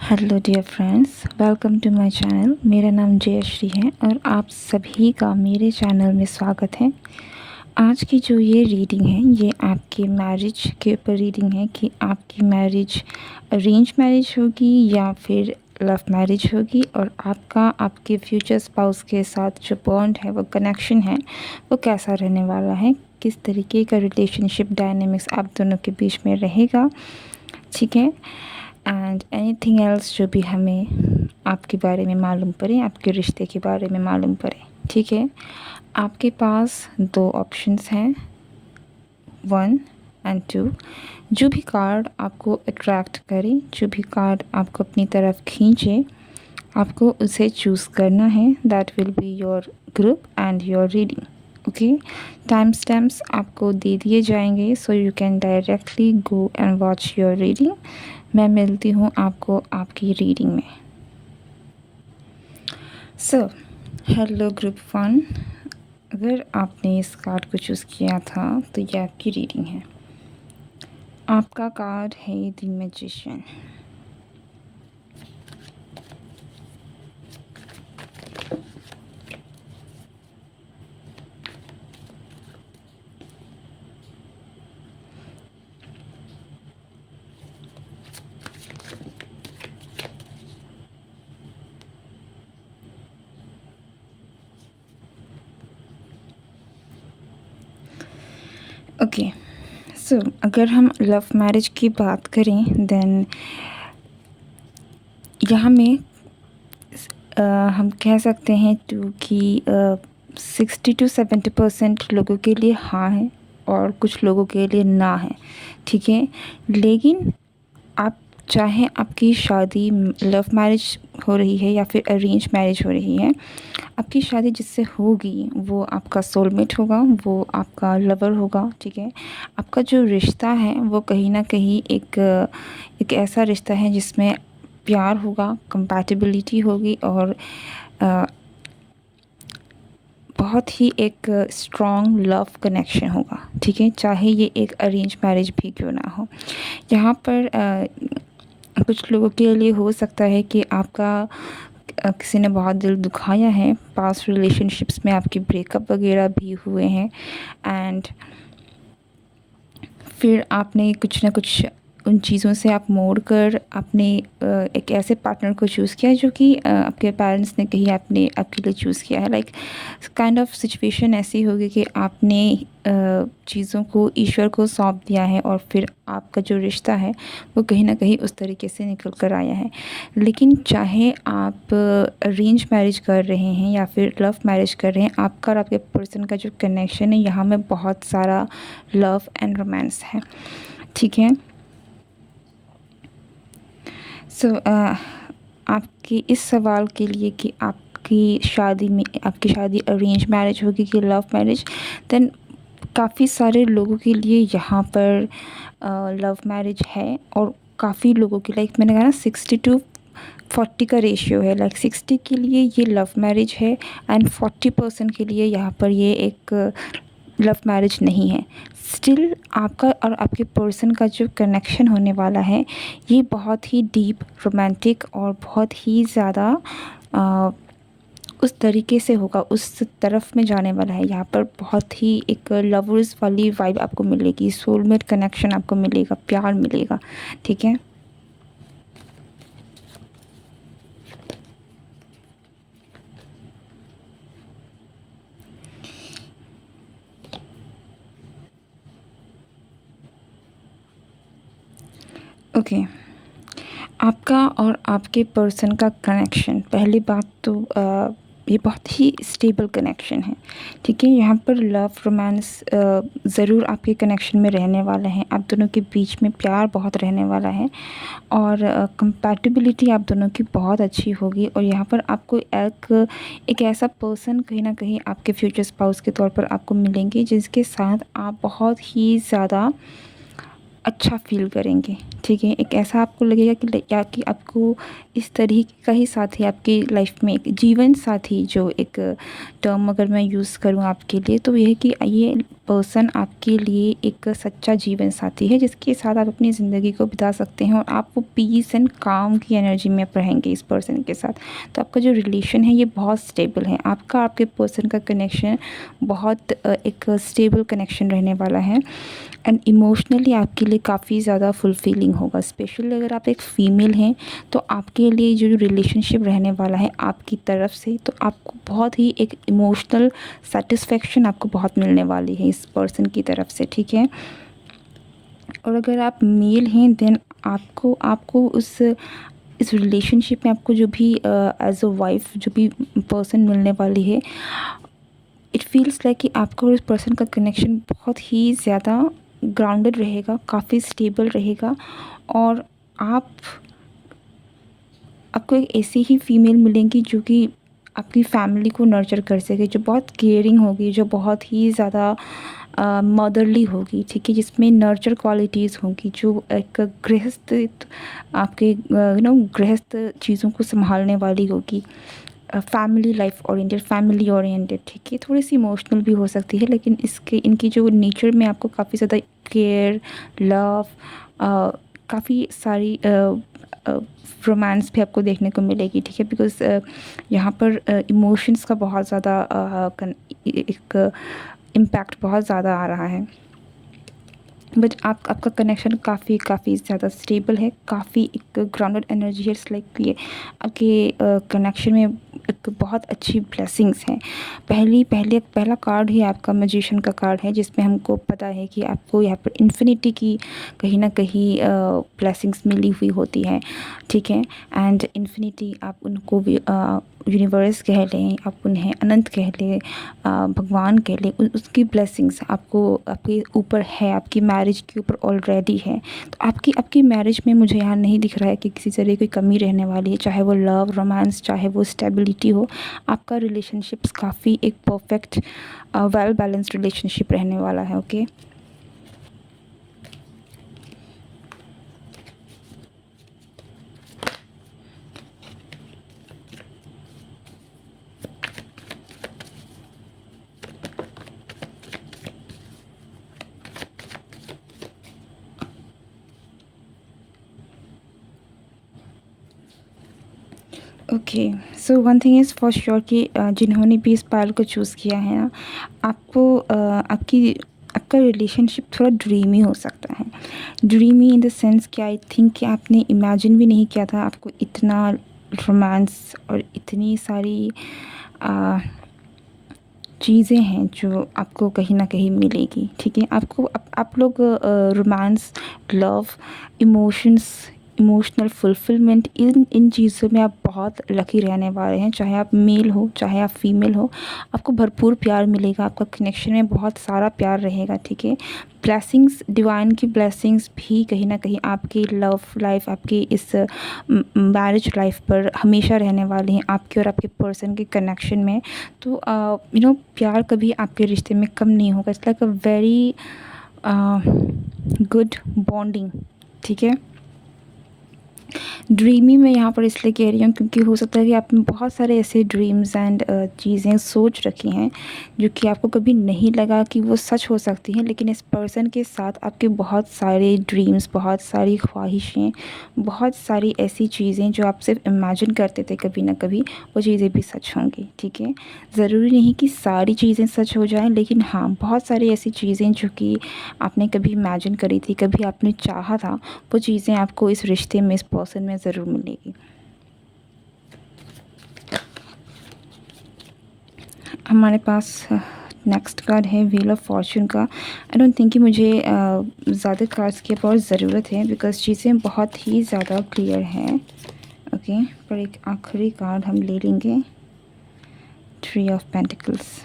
Hello dear friends, welcome to my channel. मेरा नाम जयश्री है और आप सभी का मेरे चैनल में स्वागत है। आज की जो ये रीडिंग है ये आपके मैरिज के ऊपर रीडिंग है कि आपकी मैरिज अरेंज मैरिज होगी या फिर लव मैरिज होगी, और आपका आपके फ्यूचर स्पाउस के साथ जो बॉन्ड है, वो कनेक्शन है, वो कैसा रहने वाला है, किस तरीके का रिलेशनशिप डायनेमिक्स आप दोनों के बीच में रहेगा। ठीक है। एंड एनीथिंग एल्स जो भी हमें आपके बारे में मालूम पड़े, आपके रिश्ते के बारे में मालूम पड़े। ठीक है। आपके पास दो ऑप्शंस हैं, 1 और 2। जो भी कार्ड आपको अट्रैक्ट करे, जो भी कार्ड आपको अपनी तरफ खींचे, आपको उसे चूज़ करना है। That will be your group and your reading. Okay. Time stamps आपको दे दिए जाएंगे, so you can directly go and watch your reading. मैं मिलती हूँ आपको आपकी रीडिंग में। सो हेलो ग्रुप 1, अगर आपने इस कार्ड को चूज़ किया था तो ये आपकी रीडिंग है। आपका कार्ड है द मैजिशियन। ओके। सो अगर हम लव मैरिज की बात करें, देन यहाँ में हम कह सकते हैं कि 60 to 70% लोगों के लिए हाँ है और कुछ लोगों के लिए ना है। ठीक है। लेकिन आप चाहे आपकी शादी लव मैरिज हो रही है या फिर अरेंज मैरिज हो रही है, आपकी शादी जिससे होगी वो आपका सोलमेट होगा, वो आपका लवर होगा। ठीक है। आपका जो रिश्ता है वो कहीं ना कहीं एक ऐसा रिश्ता है जिसमें प्यार होगा, कंपैटिबिलिटी होगी और बहुत ही एक स्ट्रॉन्ग लव कनेक्शन होगा। ठीक है। चाहे ये एक अरेंज मैरिज भी क्यों ना हो। यहाँ पर कुछ लोगों के लिए हो सकता है कि आपका किसी ने बहुत दिल दुखाया है, पास्ट रिलेशनशिप्स में आपकी ब्रेकअप वगैरह भी हुए हैं, एंड फिर आपने कुछ ना कुछ उन चीज़ों से आप मोड़ कर आपने एक ऐसे पार्टनर को चूज़ किया जो कि आपके पेरेंट्स ने कहीं आपने आपके लिए चूज़ किया है। लाइक काइंड ऑफ सिचुएशन ऐसी होगी कि आपने चीज़ों को ईश्वर को सौंप दिया है और फिर आपका जो रिश्ता है वो कहीं ना कहीं उस तरीके से निकल कर आया है। लेकिन चाहे आप अरेंज मैरिज कर रहे हैं या फिर लव मैरिज कर रहे हैं, आपका और आपके पर्सन का जो कनेक्शन है, यहाँ में बहुत सारा लव एंड रोमांस है। ठीक है। सो आपके इस सवाल के लिए कि आपकी शादी अरेंज मैरिज होगी कि लव मैरिज, देन काफ़ी सारे लोगों के लिए यहाँ पर लव मैरिज है और काफ़ी लोगों की, लाइक मैंने कहा ना, 60 to 40 का रेशियो है। लाइक 60 के लिए ये लव मैरिज है एंड 40% के लिए यहाँ पर ये एक लव मैरिज नहीं है। स्टिल आपका और आपके पर्सन का जो कनेक्शन होने वाला है ये बहुत ही डीप, रोमांटिक और बहुत ही ज़्यादा उस तरीके से होगा, उस तरफ में जाने वाला है। यहाँ पर बहुत ही एक लवर्स वाली वाइब आपको मिलेगी, सोलमेट कनेक्शन आपको मिलेगा, प्यार मिलेगा। ठीक है। ओके। आपका और आपके पर्सन का कनेक्शन, पहली बात तो ये बहुत ही स्टेबल कनेक्शन है। ठीक है। यहाँ पर लव रोमांस ज़रूर आपके कनेक्शन में रहने वाला है, आप दोनों के बीच में प्यार बहुत रहने वाला है और कंपैटिबिलिटी आप दोनों की बहुत अच्छी होगी। और यहाँ पर आपको एक ऐसा पर्सन कहीं ना कहीं आपके फ्यूचर स्पाउस के तौर पर आपको मिलेंगे जिसके साथ आप बहुत ही ज़्यादा अच्छा फ़ील करेंगे, ठीक है। एक ऐसा आपको लगेगा कि या कि आपको इस तरीके का ही साथी आपकी लाइफ में, एक जीवन साथी, जो एक टर्म अगर मैं यूज़ करूँ आपके लिए, तो ये है कि ये पर्सन आपके लिए एक सच्चा जीवन साथी है, जिसके साथ आप अपनी ज़िंदगी को बिता सकते हैं और आप वो पीस एंड काम की एनर्जी में आप रहेंगे इस पर्सन के साथ। तो आपका जो रिलेशन है ये बहुत स्टेबल है, आपका आपके पर्सन का कनेक्शन बहुत एक स्टेबल कनेक्शन रहने वाला है एंड इमोशनली आपके लिए काफ़ी ज़्यादा फुलफिलिंग होगा। स्पेशली अगर आप एक फ़ीमेल हैं तो आपके लिए जो रिलेशनशिप रहने वाला है आपकी तरफ से, तो आपको बहुत ही एक इमोशनल सेटिस्फेक्शन आपको बहुत मिलने वाली है इस पर्सन की तरफ से, ठीक है। और अगर आप मेल हैं देन आपको आपको इस रिलेशनशिप में आपको जो भी एज अ वाइफ जो भी पर्सन मिलने वाली है, इट फील्स लाइक कि आपका और उस पर्सन का कनेक्शन बहुत ही ज़्यादा ग्राउंडेड रहेगा, काफ़ी स्टेबल रहेगा। और आप आपको एक ऐसी ही फीमेल मिलेंगी जो कि आपकी फैमिली को नर्चर कर सके, जो बहुत केयरिंग होगी, जो बहुत ही ज़्यादा मदरली होगी, ठीक है, जिसमें नर्चर क्वालिटीज़ होंगी, जो एक गृहस्थ आपके गृहस्थ चीज़ों को संभालने वाली होगी, family life oriented, family oriented, ठीक है। थोड़ी सी इमोशनल भी हो सकती है, लेकिन इसके इनकी जो नेचर में आपको काफ़ी ज़्यादा केयर, लव, काफ़ी सारी रोमांस भी आपको देखने को मिलेगी, ठीक है। बिकॉज़ यहाँ पर इमोशंस का बहुत ज़्यादा एक इम्पैक्ट बहुत ज़्यादा आ रहा है। बट आपका कनेक्शन काफ़ी ज़्यादा स्टेबल है, काफ़ी एक ग्राउंडेड एनर्जी है। इट्स लाइक ये आपके कनेक्शन में एक बहुत अच्छी ब्लेसिंग्स हैं। पहला कार्ड ही आपका मैजिशियन का कार्ड है, जिसमें हमको पता है कि आपको यहाँ पर इन्फिनिटी की कहीं ना कहीं ब्लेसिंग्स मिली हुई होती है, ठीक है। एंड इन्फिनिटी आप उनको भी यूनिवर्स कह लें, आप उन्हें अनंत कह लें, भगवान कह लें, उसकी ब्लेसिंग्स आपको आपके ऊपर है, आपकी मैरिज के ऊपर ऑलरेडी है। तो आपकी मैरिज में मुझे यहाँ नहीं दिख रहा है कि किसी तरह की कमी रहने वाली है, चाहे वो लव, रोमांस, चाहे वो स्टेबिलिटी हो। आपका रिलेशनशिप्स काफ़ी एक परफेक्ट वेल बैलेंस्ड रिलेशनशिप रहने वाला है, okay. Okay, so one thing is for sure कि जिन्होंने भी इस पाल को चूज़ किया है ना, आपको आपका रिलेशनशिप थोड़ा ड्रीमी हो सकता है। ड्रीमी इन द सेंस कि आई थिंक कि आपने इमेजिन भी नहीं किया था आपको इतना रोमांस और इतनी सारी चीज़ें हैं जो आपको कहीं न कहीं मिलेगी, ठीक है। आपको आप लोग romance, love, emotions, emotional fulfilment, इन चीज़ों में आप बहुत लकी रहने वाले हैं। चाहे आप मेल हो, चाहे आप फीमेल हो, आपको भरपूर प्यार मिलेगा, आपका कनेक्शन में बहुत सारा प्यार रहेगा, ठीक है। ब्लेसिंग्स, डिवाइन की ब्लेसिंग्स भी कहीं न कहीं आपकी लव लाइफ, आपकी इस मैरिज लाइफ पर हमेशा रहने वाली हैं, आपके और आपके पर्सन के कनेक्शन में। तो प्यार कभी आपके रिश्ते में कम नहीं होगा। It's like a very good bonding, ठीक है। ड्रीमी मैं यहाँ पर इसलिए कह रही हूँ क्योंकि हो सकता है कि आपने बहुत सारे ऐसे ड्रीम्स एंड चीज़ें सोच रखी हैं जो कि आपको कभी नहीं लगा कि वो सच हो सकती हैं, लेकिन इस पर्सन के साथ आपके बहुत सारे ड्रीम्स, बहुत सारी ख्वाहिशें, बहुत सारी ऐसी चीज़ें जो आप सिर्फ इमेजिन करते थे कभी ना कभी, वो चीज़ें भी सच होंगी, ठीक है। ज़रूरी नहीं कि सारी चीज़ें सच हो जाएं, लेकिन हाँ, बहुत सारी ऐसी चीज़ें जो कि आपने कभी इमेजिन करी थी, कभी आपने चाहा था, वो चीज़ें आपको इस रिश्ते में, इस पर्सन में ज़रूर मिलेगी। हमारे पास नेक्स्ट कार्ड है व्हील ऑफ फॉर्चून का। आई डोंट थिंक कि मुझे ज़्यादा कार्ड्स की बहुत ज़रूरत है बिकॉज़ चीज़ें बहुत ही ज़्यादा क्लियर हैं, ओके। पर एक आखिरी कार्ड हम ले लेंगे, three of pentacles.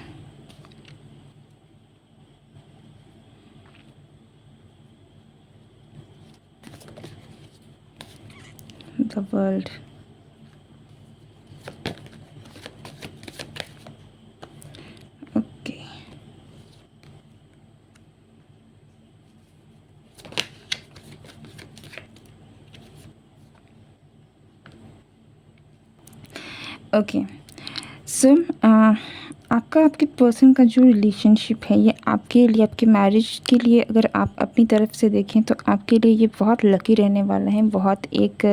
The world. Okay, okay. So आपका आपके पर्सन का जो रिलेशनशिप है ये आपके लिए, आपके मैरिज के लिए अगर आप अपनी तरफ से देखें तो आपके लिए ये बहुत लकी रहने वाला है। बहुत एक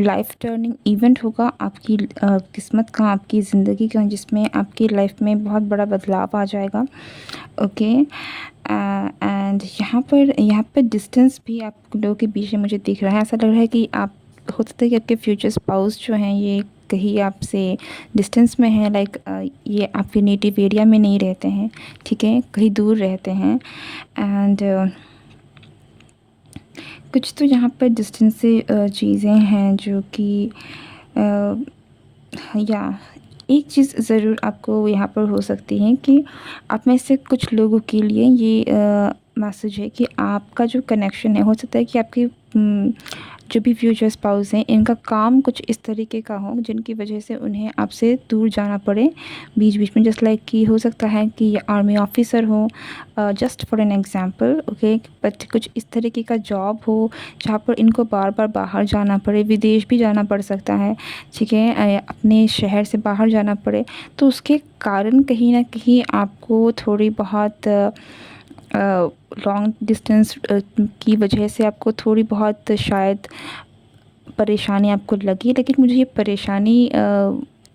लाइफ टर्निंग इवेंट होगा आपकी किस्मत का, आपकी ज़िंदगी का, जिसमें आपकी लाइफ में बहुत बड़ा बदलाव आ जाएगा। ओके। एंड यहाँ पर डिस्टेंस भी आप लोगों के बीच में मुझे दिख रहा है। ऐसा लग रहा है कि आप, हो सकता है कि आपके फ्यूचर स्पाउस जो हैं ये कहीं आपसे डिस्टेंस में है, लाइक ये आपके नेटिव एरिया में नहीं रहते हैं, ठीक है, कहीं दूर रहते हैं। एंड कुछ तो यहाँ पर डिस्टेंस से चीज़ें हैं जो कि या एक चीज़ ज़रूर आपको यहाँ पर हो सकती है कि आप में से कुछ लोगों के लिए ये मैसेज है कि आपका जो कनेक्शन है, हो सकता है कि आपकी जो भी फ्यूचर स्पाउस हैं इनका काम कुछ इस तरीके का हो जिनकी वजह से उन्हें आपसे दूर जाना पड़े बीच बीच में। जस्ट लाइक कि हो सकता है कि ये आर्मी ऑफिसर हो, just for an example, okay. But कुछ इस तरीके का जॉब हो जहाँ पर इनको बार बार बाहर जाना पड़े, विदेश भी जाना पड़ सकता है, ठीक है, अपने शहर से बाहर जाना पड़े। तो उसके कारण कहीं ना कहीं आपको थोड़ी बहुत लॉन्ग डिस्टेंस की वजह से आपको थोड़ी बहुत शायद परेशानी आपको लगी। लेकिन मुझे ये परेशानी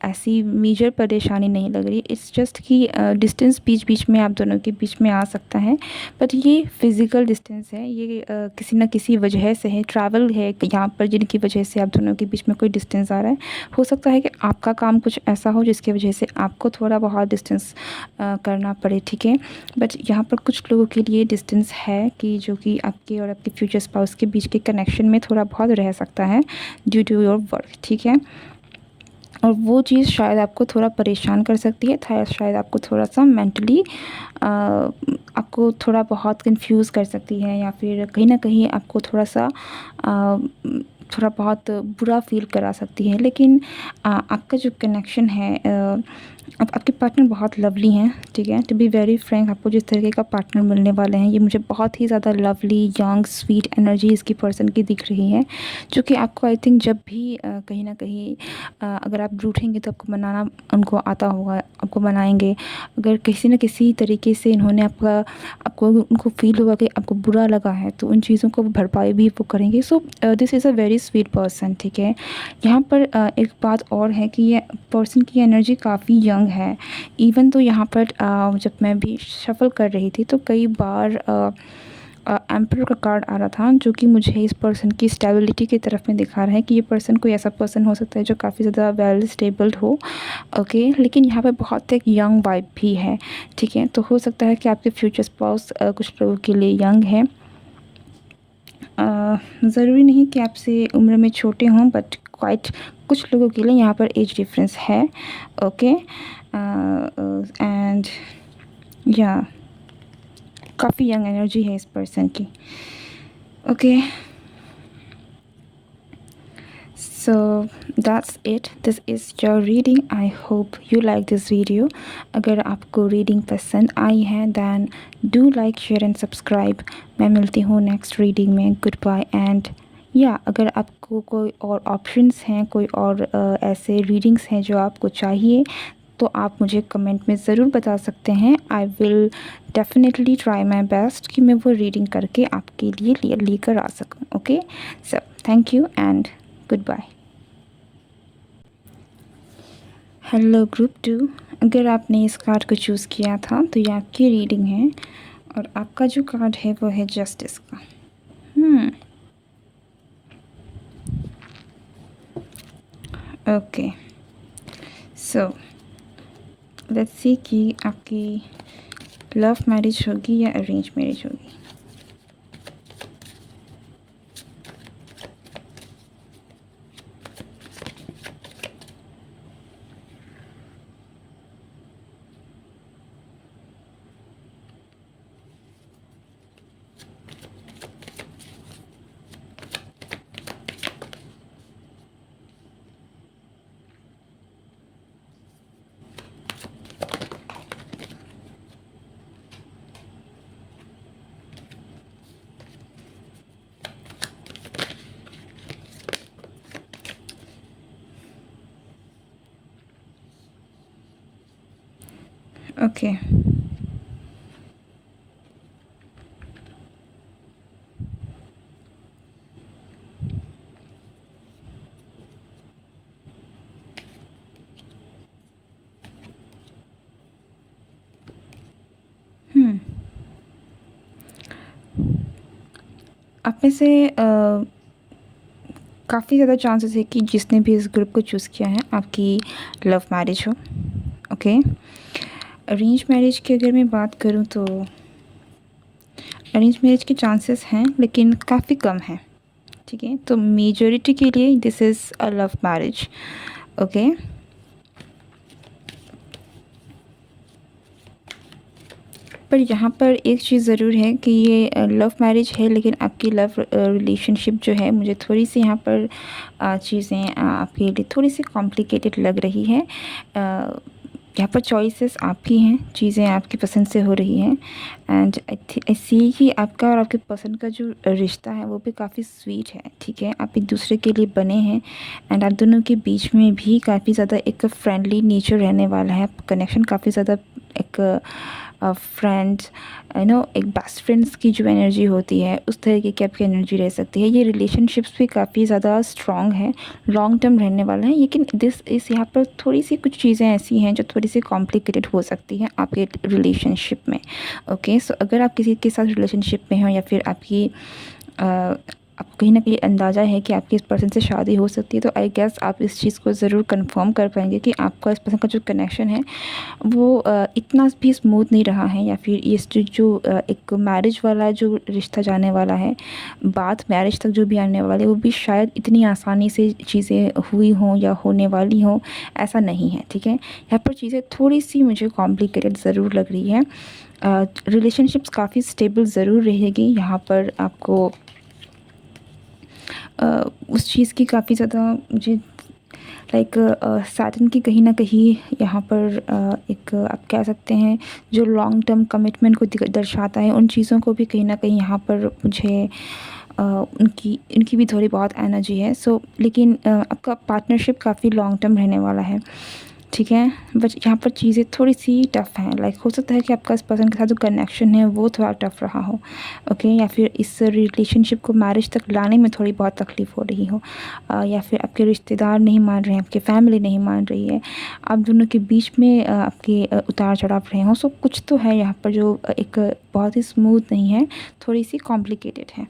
ऐसी मेजर परेशानी नहीं लग रही। इट्स जस्ट कि डिस्टेंस बीच बीच में आप दोनों के बीच में आ सकता है, बट ये फिज़िकल डिस्टेंस है, ये किसी न किसी वजह से है, ट्रैवल है यहाँ पर जिनकी वजह से आप दोनों के बीच में कोई डिस्टेंस आ रहा है। हो सकता है कि आपका काम कुछ ऐसा हो जिसकी वजह से आपको थोड़ा बहुत डिस्टेंस करना पड़े, ठीक है। बट यहाँ पर कुछ लोगों के लिए डिस्टेंस है कि जो कि आपके और आपके फ्यूचर स्पाउस के बीच के कनेक्शन में थोड़ा बहुत रह सकता है ड्यू टू योर वर्क, ठीक है। और वो चीज़ शायद आपको थोड़ा परेशान कर सकती है, था शायद आपको थोड़ा-सा मेंटली आपको थोड़ा बहुत कन्फ्यूज़ कर सकती है, या फिर कहीं न कहीं आपको थोड़ा-सा थोड़ा बहुत बुरा फ़ील करा सकती है। लेकिन आपका जो कनेक्शन है, आपके पार्टनर बहुत लवली हैं, ठीक है। टू बी वेरी फ्रैंक, आपको जिस तरीके का पार्टनर मिलने वाले हैं ये मुझे बहुत ही ज़्यादा लवली, यंग, स्वीट एनर्जी इसकी पर्सन की दिख रही है, जो कि आपको आई थिंक जब भी कहीं न कहीं अगर आप रूठेंगे तो आपको मनाना उनको आता होगा, आपको मनाएँगे। अगर किसी न किसी तरीके से इन्होंने आपको उनको फ़ील होगा कि आपको बुरा लगा है तो उन चीज़ों को भरपाई भी वो करेंगे। So this is a very sweet person, ठीक है। यहाँ पर एक बात और है कि ये पर्सन की एनर्जी काफ़ी यंग है। इवन तो यहाँ पर जब मैं भी शफ़ल कर रही थी तो कई बार एम्परर का कार्ड आ रहा था, जो कि मुझे इस पर्सन की स्टेबिलिटी की तरफ में दिखा रहा है कि ये पर्सन कोई ऐसा पर्सन हो सकता है जो काफ़ी ज़्यादा वेल स्टेबल्ड हो, ओके। लेकिन यहाँ पे बहुत एक यंग वाइब भी है, ठीक है। तो हो सकता है कि आपके फ्यूचर स्पाउस कुछ लोगों के लिए यंग है। ज़रूरी नहीं कि आपसे उम्र में छोटे हों, बट क्वाइट कुछ लोगों के लिए यहाँ पर एज डिफरेंस है, ओके। एंड या काफ़ी यंग एनर्जी है इस पर्सन की, okay. So that's it. This is your reading. I hope you like this video. अगर आपको रीडिंग पसंद आई है then do like, share and subscribe. मैं मिलती हूँ नेक्स्ट रीडिंग में। Good bye. एंड या अगर आपको कोई और ऑप्शंस हैं, कोई और ऐसे रीडिंग्स हैं जो आपको चाहिए, तो आप मुझे कमेंट में ज़रूर बता सकते हैं। I will definitely try my best कि मैं वो रीडिंग करके आपके लिए लेकर आ सकूँ, okay. So thank you and good bye. Hello group 2, अगर आपने इस कार्ड को चूज़ किया था तो ये आपकी रीडिंग है और आपका जो कार्ड है वो है जस्टिस का। ओके, सो लेट्स सी कि आपकी लव मैरिज होगी या अरेंज मैरिज होगी। ओके। हुँ। आप में से काफ़ी ज़्यादा चांसेस है कि जिसने भी इस ग्रुप को चूज़ किया है आपकी लव मैरिज हो। ओके। अरेंज मैरिज की अगर मैं बात करूँ तो अरेंज मैरिज के चांसेस हैं लेकिन काफ़ी कम हैं। ठीक है, तो मेजॉरिटी के लिए this is a love marriage. Okay. पर यहाँ पर एक चीज़ ज़रूर है कि ये लव मैरिज है लेकिन आपकी लव रिलेशनशिप जो है मुझे थोड़ी सी यहाँ पर चीज़ें आपके लिए थोड़ी सी कॉम्प्लिकेटेड लग रही है। यहाँ पर चॉइसेस आपकी हैं, चीज़ें आपकी पसंद से हो रही हैं एंड आई सी कि आपका और आपके पसंद का जो रिश्ता है वो भी काफ़ी स्वीट है। ठीक है, आप एक दूसरे के लिए बने हैं एंड आप दोनों के बीच में भी काफ़ी ज़्यादा एक फ्रेंडली नेचर रहने वाला है। कनेक्शन काफ़ी ज़्यादा एक फ्रेंड्स एक बेस्ट फ्रेंड्स की जो एनर्जी होती है उस तरीके की आपकी एनर्जी रह सकती है। ये रिलेशनशिप्स भी काफ़ी ज़्यादा स्ट्रॉन्ग है, लॉन्ग टर्म रहने वाला है। लेकिन दिस इस यहाँ पर थोड़ी सी कुछ चीज़ें ऐसी हैं जो थोड़ी सी कॉम्प्लिकेटेड हो सकती हैं आपके रिलेशनशिप में। ओके, सो अगर आप किसी के साथ रिलेशनशिप में हो या फिर आपको कहीं न कहीं अंदाज़ा है कि आपकी इस पर्सन से शादी हो सकती है, तो आई गेस आप इस चीज़ को ज़रूर कन्फर्म कर पाएँगे कि आपका इस पर्सन का जो कनेक्शन है वो इतना भी स्मूथ नहीं रहा है या फिर ये जो एक मैरिज वाला जो रिश्ता जाने वाला है, बात मैरिज तक जो भी आने वाला है वो भी शायद इतनी आसानी से चीज़ें हुई हों या होने वाली हों, ऐसा नहीं है। ठीक है, यहाँ पर चीज़ें थोड़ी-सी मुझे कॉम्प्लिकेटेड ज़रूर लग रही है। रिलेशनशिप्स काफ़ी स्टेबल ज़रूर रहेगी। यहाँ पर आपको उस चीज़ की काफ़ी ज़्यादा मुझे लाइक सैटर्न की कहीं न कहीं यहाँ पर एक आप कह सकते हैं जो लॉन्ग टर्म कमिटमेंट को दर्शाता है, उन चीज़ों को भी कहीं न कहीं यहाँ पर मुझे उनकी इनकी भी थोड़ी बहुत एनर्जी है। सो लेकिन आपका पार्टनरशिप काफ़ी लॉन्ग टर्म रहने वाला है। ठीक है, बट यहाँ पर चीज़ें थोड़ी-सी टफ़ हैं। लाइक हो सकता है कि आपका इस पर्सन के साथ जो कनेक्शन है वो थोड़ा टफ़ रहा हो। ओके, या फिर इस रिलेशनशिप को मैरिज तक लाने में थोड़ी बहुत तकलीफ़ हो रही हो। या फिर आपके रिश्तेदार नहीं मान रहे हैं, आपकी फैमिली नहीं मान रही है। आप दोनों के बीच में आपके उतार-चढ़ाव रहे हों। सो कुछ तो है यहाँ पर जो एक बहुत ही स्मूथ नहीं है, थोड़ी-सी कॉम्प्लिकेटेड है।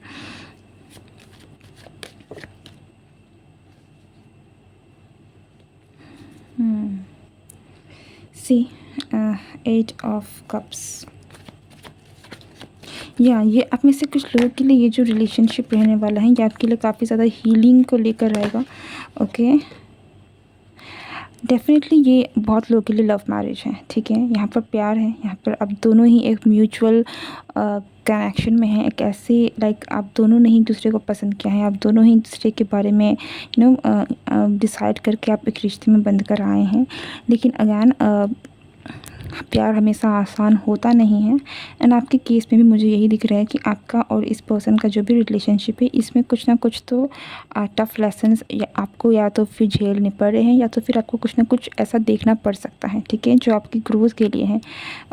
सी 8 ऑफ कप्स। या ये आप में से कुछ लोगों के लिए ये जो रिलेशनशिप रहने वाला है ये आपके लिए काफ़ी ज़्यादा हीलिंग को लेकर आएगा। ओके, डेफ़िनेटली ये बहुत लोगों के लिए लव मैरिज है। ठीक है, यहाँ पर प्यार है, यहाँ पर आप दोनों ही एक म्यूचुअल कनेक्शन में हैं। एक ऐसे लाइक आप दोनों ने ही एक दूसरे को पसंद किया है, आप दोनों ही एक दूसरे के बारे में डिसाइड करके आप एक रिश्ते में बंध कर आए हैं। लेकिन अगैन प्यार हमेशा आसान होता नहीं है एंड आपके केस में भी मुझे यही दिख रहा है कि आपका और इस पर्सन का जो भी रिलेशनशिप है इसमें कुछ ना कुछ तो टफ़ लेसन्स या आपको या तो फिर झेलने पड़ रहे हैं या तो फिर आपको कुछ ना कुछ ऐसा देखना पड़ सकता है। ठीक है, जो आपकी ग्रोथ के लिए है।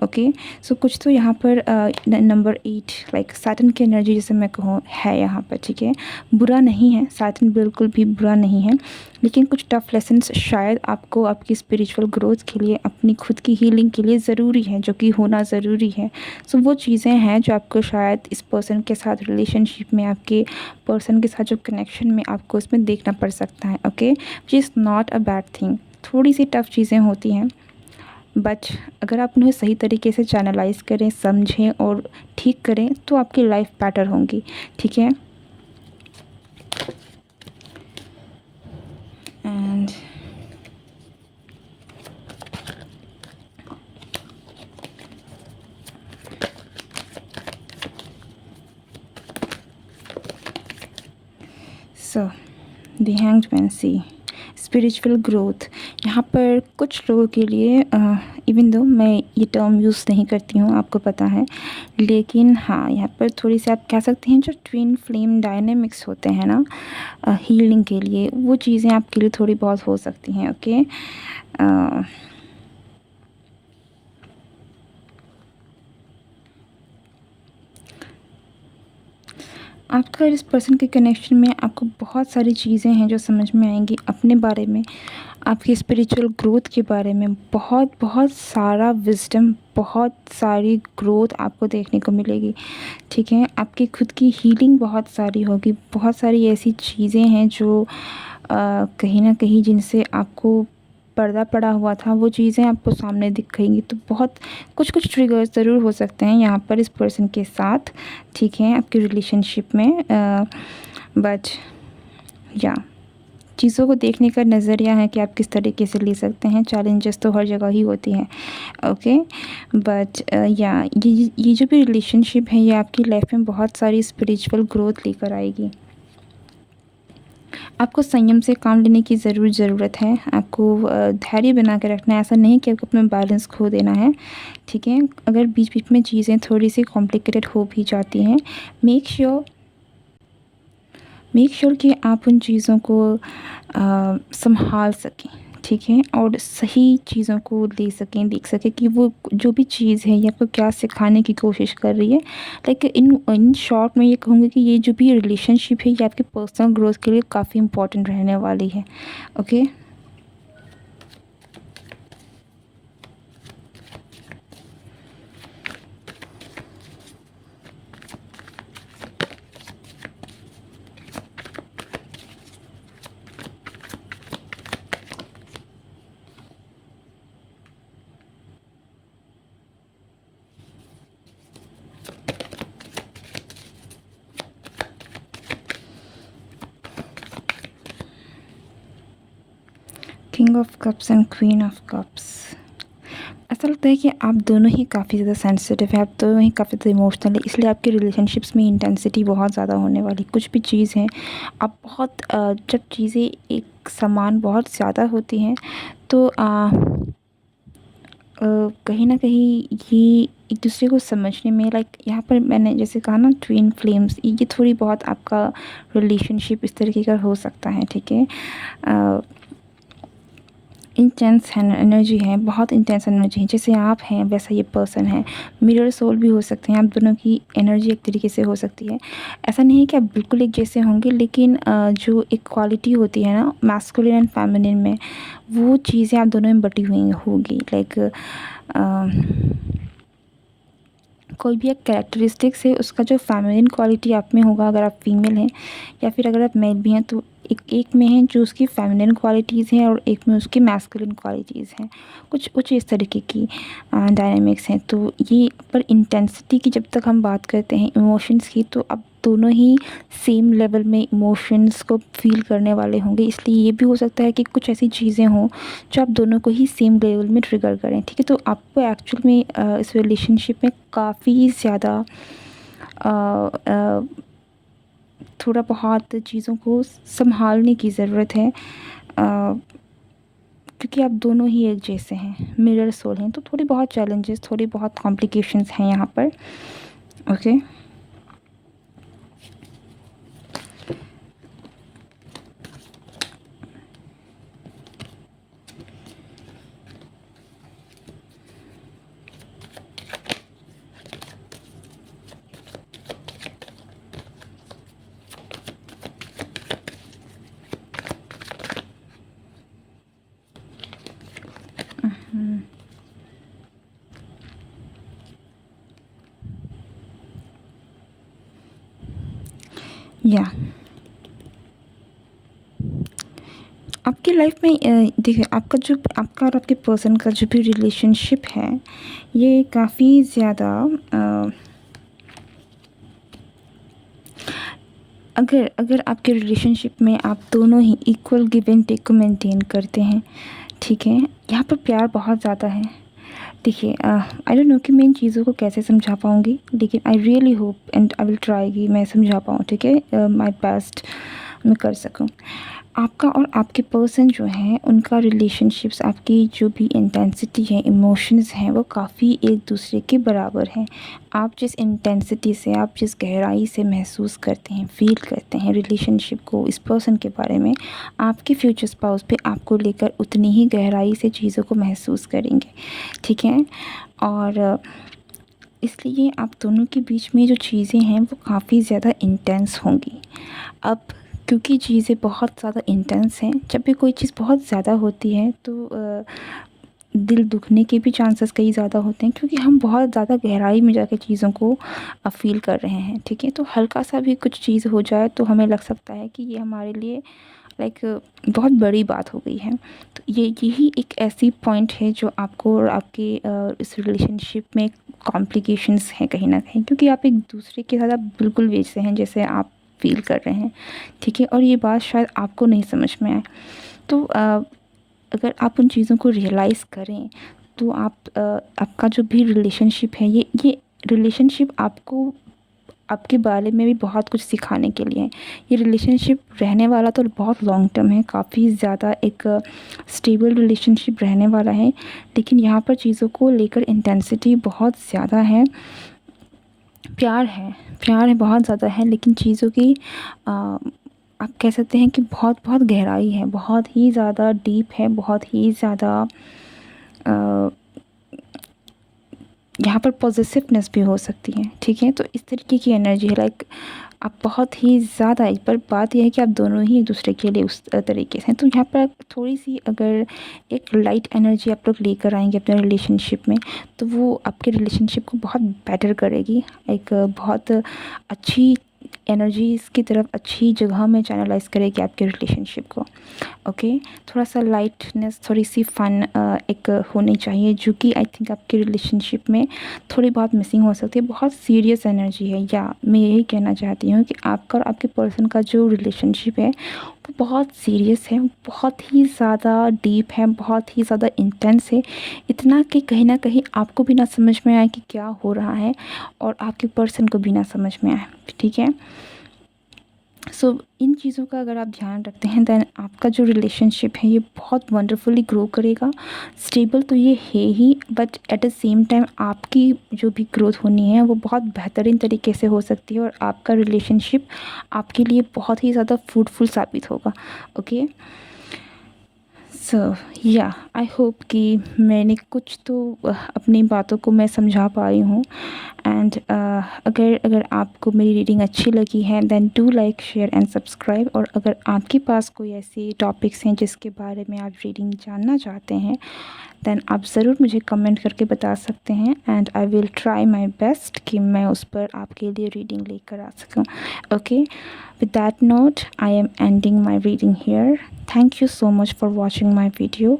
ओके, सो कुछ तो यहाँ पर नंबर 8 लाइक सैटर्न की एनर्जी जैसे मैं कहूँ है यहाँ पर। ठीक है, बुरा नहीं है, सैटर्न बिल्कुल भी बुरा नहीं है, लेकिन कुछ टफ़ लेसन्स शायद आपको आपकी स्पिरिचुअल ग्रोथ के लिए, अपनी खुद की हीलिंग के लिए ज़रूरी है, जो कि होना ज़रूरी है। सो वो चीज़ें हैं जो आपको शायद इस पर्सन के साथ रिलेशनशिप में, आपके पर्सन के साथ जो कनेक्शन में आपको इसमें देखना पड़ सकता है। Okay, which is not a bad thing. थोड़ी सी टफ़ चीज़ें होती हैं बट अगर आप उन्हें सही तरीके से चैनलाइज़ करें, समझें और ठीक करें तो आपकी लाइफ बेटर होंगी। ठीक है, and so the hanged man see spiritual growth. यहाँ पर कुछ लोगों के लिए इवन दो मैं ये टर्म यूज़ नहीं करती हूँ, आपको पता है, लेकिन हाँ यहाँ पर थोड़ी सी आप कह सकते हैं जो ट्विन फ्लेम डायनेमिक्स होते हैं ना हीलिंग के लिए, वो चीज़ें आपके लिए थोड़ी बहुत हो सकती हैं। ओके, आपका इस पर्सन के कनेक्शन में आपको बहुत सारी चीज़ें हैं जो समझ में आएँगी अपने बारे में, आपकी स्पिरिचुअल ग्रोथ के बारे में। बहुत बहुत सारा विज़डम, बहुत सारी ग्रोथ आपको देखने को मिलेगी, ठीक है? आपकी खुद की हीलिंग बहुत सारी होगी, बहुत सारी ऐसी चीज़ें हैं जो कहीं न कहीं जिनसे आपको पर्दा पड़ा हुआ था, वो चीज़ें आपको सामने दिखेंगी। तो बहुत कुछ-कुछ ट्रिगर्स ज़रूर हो सकते हैं यहाँ पर इस पर्सन के साथ, ठीक है? आपके रिलेशनशिप में बट या चीज़ों को देखने का नज़रिया है कि आप किस तरीके से ले सकते हैं। चैलेंजेस तो हर जगह ही होती हैं, ओके? बट या ये जो भी रिलेशनशिप है, ये आपकी लाइफ में बहुत सारी स्पिरिचुअल ग्रोथ लेकर आएगी। आपको संयम से काम लेने की ज़रूरत है। आपको धैर्य बना के रखना है। ऐसा नहीं कि आपको अपना बैलेंस खो देना है, ठीक है? अगर बीच-बीच में चीज़ें थोड़ी-सी कॉम्प्लिकेटेड हो भी जाती हैं, मेक श्योर कि आप उन चीज़ों को सँभाल सकें, ठीक है? और सही चीज़ों को ले सकें, देख सकें कि वो जो भी चीज़ है ये आपको क्या सिखाने की कोशिश कर रही है। लाइक इन इन शॉर्ट मैं ये कहूँगी कि ये जो भी रिलेशनशिप है ये आपके पर्सनल ग्रोथ के लिए काफ़ी इम्पोर्टेंट रहने वाली है, okay? King of cups and queen of cups. ऐसा लगता है कि आप दोनों ही काफ़ी ज़्यादा सेंसिटिव है, आप दोनों ही काफ़ी ज़्यादा इमोशनल है, इसलिए आपके रिलेशनशिप्स में इंटेंसिटी बहुत ज़्यादा होने वाली। कुछ भी चीज़ है, आप बहुत जब चीज़ें एक समान बहुत ज़्यादा होती हैं तो कहीं न कहीं ये एक दूसरे को समझने में, लाइक यहाँ पर मैंने जैसे कहा ना ट्विन फ्लेम्स, ये थोड़ी बहुत आपका रिलेशनशिप इस तरीके का हो सकता है, ठीक है? इंटेंस एनर्जी है, बहुत इंटेंस एनर्जी है। जैसे आप हैं वैसा ये पर्सन है। मिरर सोल भी हो सकते हैं, आप दोनों की एनर्जी एक तरीके से हो सकती है। ऐसा नहीं है कि आप बिल्कुल एक जैसे होंगे, लेकिन जो एक क्वालिटी होती है ना मैस्कुलिन एंड फेमिनिन में, वो चीज़ें आप दोनों में बटी हुई होगी। लाइक कोई भी एक कैरेक्टरिस्टिक्स है उसका जो फेमिनिन क्वालिटी आप में होगा, अगर आप फीमेल हैं या फिर अगर आप मेल भी हैं, तो एक में है जो उसकी फेमिनिन क्वालिटीज़ हैं और एक में उसकी मैस्कुलिन क्वालिटीज़ हैं। कुछ इस तरीके की डायनामिक्स हैं। तो ये पर इंटेंसिटी की जब तक हम बात करते हैं इमोशंस की, तो अब दोनों ही सेम लेवल में इमोशंस को फ़ील करने वाले होंगे। इसलिए ये भी हो सकता है कि कुछ ऐसी चीज़ें हों जो आप दोनों को ही सेम लेवल में ट्रिगर करें, ठीक है? तो आपको एक्चुअल में इस रिलेशनशिप में काफ़ी ज़्यादा थोड़ा बहुत चीज़ों को सँभालने की ज़रूरत है, क्योंकि आप दोनों ही एक जैसे हैं, मिरर सोल हैं। तो थोड़ी बहुत चैलेंजेस, थोड़ी बहुत कॉम्प्लिकेशंस हैं यहाँ पर, ओके? या आपकी लाइफ में देखिए, आपका और आपके पर्सन का जो भी रिलेशनशिप है, ये काफ़ी ज़्यादा अगर अगर आपके रिलेशनशिप में आप दोनों ही इक्वल गिव एंड टेक को मेंटेन करते हैं, ठीक है? यहाँ पर प्यार बहुत ज़्यादा है। देखिए आई डोंट नो कि मैं इन चीज़ों को कैसे समझा पाऊँगी, लेकिन I really hope and I will try कि मैं समझा पाऊँ, ठीक है? माय बेस्ट मैं कर सकूँ। आपका और आपके पर्सन जो हैं उनका रिलेशनशिप्स, आपकी जो भी इंटेंसिटी है, इमोशंस हैं, वो काफ़ी एक दूसरे के बराबर हैं। आप जिस इंटेंसिटी से, आप जिस गहराई से महसूस करते हैं, फ़ील करते हैं रिलेशनशिप को, इस पर्सन के बारे में, आपके फ्यूचर स्पाउस भी आपको लेकर उतनी ही गहराई से चीज़ों को महसूस करेंगे, ठीक है? और इसलिए आप दोनों के बीच में जो चीज़ें हैं वो काफ़ी ज़्यादा इंटेंस होंगी। अब क्योंकि चीज़ें बहुत ज़्यादा इंटेंस हैं, जब भी कोई चीज़ बहुत ज़्यादा होती है तो दिल दुखने के भी चांसेस कई ज़्यादा होते हैं, क्योंकि हम बहुत ज़्यादा गहराई में जाके चीज़ों को फ़ील कर रहे हैं, ठीक है। तो हल्का सा भी कुछ चीज़ हो जाए तो हमें लग सकता है कि ये हमारे लिए लाइक बहुत बड़ी बात हो गई है। तो ये यही एक ऐसी पॉइंट है जो आपको और आपके इस रिलेशनशिप में कॉम्प्लिकेशंस हैं कहीं न कहीं, क्योंकि आप एक दूसरे के साथ आप बिल्कुल वैसे हैं जैसे आप फ़ील कर रहे हैं, ठीक है। और ये बात शायद आपको नहीं समझ में आए। तो अगर आप उन चीज़ों को रियलाइज़ करें तो आपका जो भी रिलेशनशिप है, ये रिलेशनशिप आपको आपके बारे में भी बहुत कुछ सिखाने के लिए है। ये रिलेशनशिप रहने वाला तो बहुत लॉन्ग टर्म है, काफ़ी ज़्यादा एक स्टेबल रिलेशनशिप रहने वाला है, लेकिन यहाँ पर चीज़ों को लेकर इंटेंसिटी बहुत ज़्यादा है। प्यार है बहुत ज़्यादा है, लेकिन चीज़ों की आप कह सकते हैं कि बहुत बहुत गहराई है, बहुत ही ज़्यादा डीप है, बहुत ही ज़्यादा यहाँ पर पॉसेसिवनेस भी हो सकती है, ठीक है। तो इस तरीके की एनर्जी है, लाइक आप बहुत ही ज़्यादा, इस पर बात यह है कि आप दोनों ही एक दूसरे के लिए उस तरीके से हैं। तो यहाँ पर थोड़ी सी अगर एक लाइट एनर्जी आप लोग लेकर आएंगे अपने रिलेशनशिप में, तो वो आपके रिलेशनशिप को बहुत बेटर करेगी, एक बहुत अच्छी एनर्जी इसकी तरफ अच्छी जगह में चैनलाइज करेगी आपके रिलेशनशिप को। ओके, थोड़ा सा लाइटनेस, थोड़ी सी फ़न एक होनी चाहिए, जो कि आई थिंक आपके रिलेशनशिप में थोड़ी बहुत मिसिंग हो सकती है। बहुत सीरियस एनर्जी है, या मैं यही कहना चाहती हूँ कि आपका और आपके पर्सन का जो रिलेशनशिप है वो बहुत सीरियस है, बहुत ही ज़्यादा डीप है, बहुत ही ज़्यादा इंटेंस है। इतना कि कहीं ना कहीं आपको भी ना समझ में आए कि क्या हो रहा है, और आपके पर्सन को भी ना समझ में आए, ठीक है। सो इन चीज़ों का अगर आप ध्यान रखते हैं, देन आपका जो रिलेशनशिप है ये बहुत वंडरफुली ग्रो करेगा। स्टेबल तो ये है ही, but at the same time आपकी जो भी ग्रोथ होनी है वो बहुत बेहतरीन तरीके से हो सकती है, और आपका रिलेशनशिप आपके लिए बहुत ही ज़्यादा फ्रूटफुल साबित होगा। ओके, सो या आई होप कि मैंने कुछ तो अपनी बातों को मैं समझा पाई हूँ। एंड अगर अगर आपको मेरी रीडिंग अच्छी लगी है, then do like, share and subscribe. और अगर आपके पास कोई ऐसे टॉपिक्स हैं जिसके बारे में आप रीडिंग जानना चाहते हैं, देन आप ज़रूर मुझे कमेंट करके बता सकते हैं, and I will try my best कि मैं उस पर आपके लिए रीडिंग लेकर आ सकूँ। Okay, with that note, I am ending my reading here. Thank you so much for watching my video.